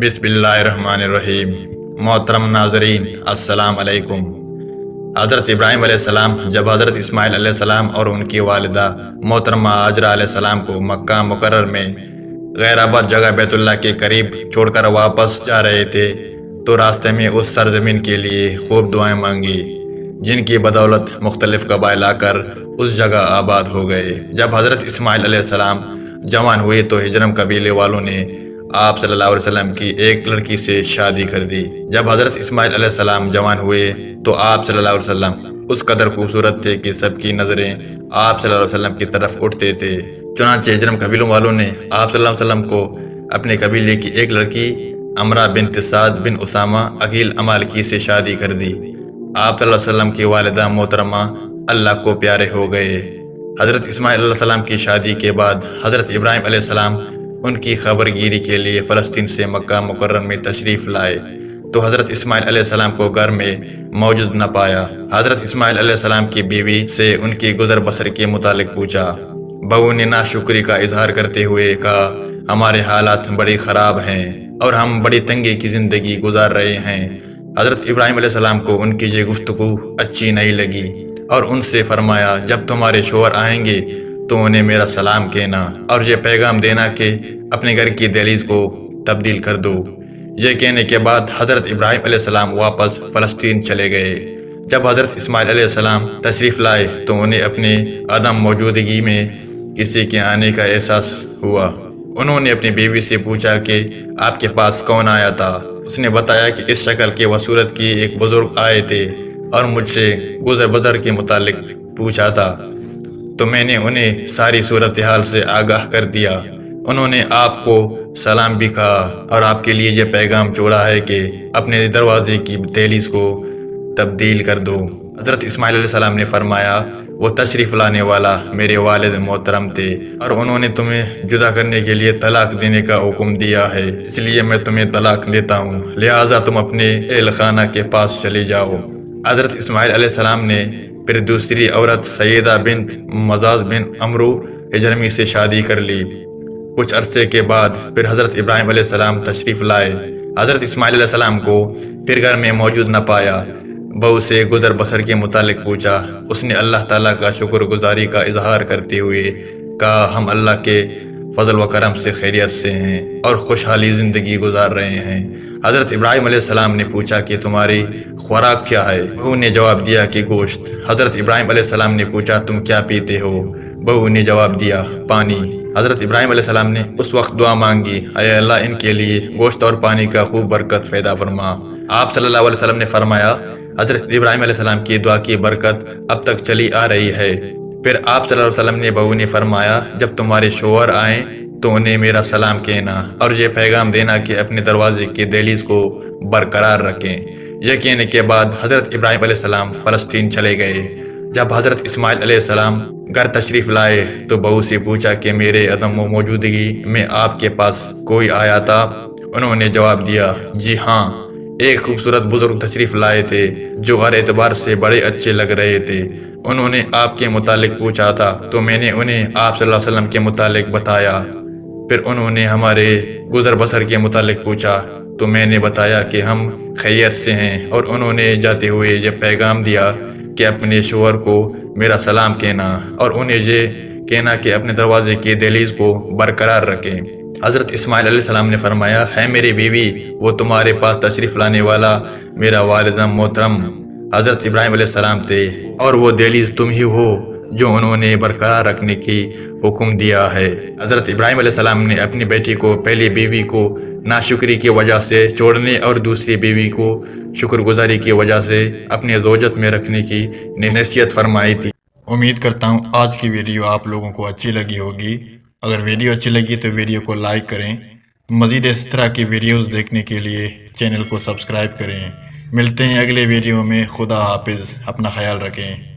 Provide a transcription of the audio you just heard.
بسم اللہ الرحمن الرحیم۔ محترم ناظرین، السلام علیکم۔ حضرت ابراہیم علیہ السلام جب حضرت اسماعیل علیہ السلام اور ان کی والدہ محترمہ ہاجرہ علیہ السلام کو مکہ مکرر میں غیر آباد جگہ بیت اللہ کے قریب چھوڑ کر واپس جا رہے تھے تو راستے میں اس سرزمین کے لیے خوب دعائیں مانگی، جن کی بدولت مختلف قبائل آ کر اس جگہ آباد ہو گئے۔ جب حضرت اسماعیل علیہ السلام جوان ہوئے تو ہجرم قبیلے والوں نے آپ صلی اللہ علیہ وسلم کی ایک لڑکی سے شادی کر دی۔ جب حضرت اسماعیل علیہ السلام جوان ہوئے تو آپ صلی اللہ علیہ وسلم اس قدر خوبصورت تھے کہ سب کی نظریں آپ صلی اللہ علیہ وسلم کی طرف اٹھتے تھے۔ چنانچہ ہجرم قبیلوں والوں نے آپ صلی اللہ علیہ وسلم کو اپنے قبیلے کی ایک لڑکی امرہ بنت سعد بن اسامہ عقیل امالکی سے شادی کر دی۔ آپ صلی اللہ علیہ وسلم کی والدہ محترمہ اللہ کو پیارے ہو گئے۔ حضرت اسماعیل علیہ السلام کی شادی کے بعد حضرت ابراہیم علیہ السلام ان کی خبر گیری کے لیے فلسطین سے مکہ مکرمہ میں تشریف لائے تو حضرت اسماعیل علیہ السلام کو گھر میں موجود نہ پایا۔ حضرت اسماعیل علیہ السلام کی بیوی سے ان کی گزر بسر کے متعلق پوچھا۔ بہو نے ناشکری کا اظہار کرتے ہوئے کہا، ہمارے حالات بڑی خراب ہیں اور ہم بڑی تنگی کی زندگی گزار رہے ہیں۔ حضرت ابراہیم علیہ السلام کو ان کی یہ گفتگو اچھی نہیں لگی اور ان سے فرمایا، جب تمہارے شوہر آئیں گے تو انہیں میرا سلام کہنا اور یہ پیغام دینا کہ اپنے گھر کی دہلیز کو تبدیل کر دو۔ یہ کہنے کے بعد حضرت ابراہیم علیہ السلام واپس فلسطین چلے گئے۔ جب حضرت اسماعیل علیہ السلام تشریف لائے تو انہیں اپنے عدم موجودگی میں کسی کے آنے کا احساس ہوا۔ انہوں نے اپنی بیوی سے پوچھا کہ آپ کے پاس کون آیا تھا؟ اس نے بتایا کہ اس شکل کے و صورت کی ایک بزرگ آئے تھے اور مجھ سے گزر بسر کے متعلق پوچھا تھا، تو میں نے انہیں ساری صورتحال سے آگاہ کر دیا۔ انہوں نے آپ کو سلام بھی کہا اور آپ کے لیے یہ پیغام چھوڑا ہے کہ اپنے دروازے کی دہلیز کو تبدیل کر دو۔ حضرت اسماعیل علیہ السلام نے فرمایا، وہ تشریف لانے والا میرے والد محترم تھے اور انہوں نے تمہیں جدا کرنے کے لیے طلاق دینے کا حکم دیا ہے، اس لیے میں تمہیں طلاق دیتا ہوں، لہٰذا تم اپنے اہل خانہ کے پاس چلے جاؤ۔ حضرت اسماعیل علیہ السلام نے پھر دوسری عورت سیدہ بنت مزاز بن عمرو ہجرمی سے شادی کر لی۔ کچھ عرصے کے بعد پھر حضرت ابراہیم علیہ السلام تشریف لائے۔ حضرت اسماعیل علیہ السلام کو پھر گھر میں موجود نہ پایا۔ بہو سے گزر بسر کے متعلق پوچھا۔ اس نے اللہ تعالیٰ کا شکر گزاری کا اظہار کرتے ہوئے کہا، ہم اللہ کے فضل و کرم سے خیریت سے ہیں اور خوشحالی زندگی گزار رہے ہیں۔ حضرت ابراہیم علیہ السلام نے پوچھا کہ تمہاری خوراک کیا ہے؟ بہو نے جواب دیا کہ گوشت۔ حضرت ابراہیم علیہ السلام نے پوچھا، تم کیا پیتے ہو؟ بہو نے جواب دیا، پانی۔ حضرت ابراہیم علیہ السلام نے اس وقت دعا مانگی، اے اللہ ان کے لیے گوشت اور پانی کا خوب برکت پیدا فرما۔ آپ صلی اللہ علیہ وسلم نے فرمایا، حضرت ابراہیم علیہ السلام کی دعا کی برکت اب تک چلی آ رہی ہے۔ پھر آپ صلی اللہ علیہ وسلم نے بہو نے فرمایا، جب تمہارے شوہر آئیں تو انہیں میرا سلام کہنا اور یہ پیغام دینا کہ اپنے دروازے کی دہلیز کو برقرار رکھیں۔ یہ کہنے کے بعد حضرت ابراہیم علیہ السلام فلسطین چلے گئے۔ جب حضرت اسماعیل علیہ السلام گھر تشریف لائے تو بہو سے پوچھا کہ میرے عدم موجودگی میں آپ کے پاس کوئی آیا تھا؟ انہوں نے جواب دیا، جی ہاں، ایک خوبصورت بزرگ تشریف لائے تھے جو ہر اعتبار سے بڑے اچھے لگ رہے تھے۔ انہوں نے آپ کے متعلق پوچھا تھا تو میں نے انہیں آپ صلی اللہ علیہ وسلم کے متعلق بتایا۔ پھر انہوں نے ہمارے گزر بسر کے متعلق پوچھا تو میں نے بتایا کہ ہم خیریت سے ہیں، اور انہوں نے جاتے ہوئے یہ پیغام دیا کہ اپنے شوہر کو میرا سلام کہنا اور انہیں یہ کہنا کہ اپنے دروازے کی دہلیز کو برقرار رکھیں۔ حضرت اسماعیل علیہ السلام نے فرمایا، ہے میری بیوی، وہ تمہارے پاس تشریف لانے والا میرا والد محترم حضرت ابراہیم علیہ السلام تھے، اور وہ دہلیز تم ہی ہو جو انہوں نے برقرار رکھنے کی حکم دیا ہے۔ حضرت ابراہیم علیہ السلام نے اپنی بیٹی کو پہلی بیوی کو ناشکری کی وجہ سے چھوڑنے اور دوسری بیوی کو شکر گزاری کی وجہ سے اپنے زوجت میں رکھنے کی نصیحت فرمائی تھی۔ امید کرتا ہوں آج کی ویڈیو آپ لوگوں کو اچھی لگی ہوگی۔ اگر ویڈیو اچھی لگی تو ویڈیو کو لائک کریں۔ مزید اس طرح کی ویڈیوز دیکھنے کے لیے چینل کو سبسکرائب کریں۔ ملتے ہیں اگلے ویڈیو میں۔ خدا حافظ، اپنا خیال رکھیں۔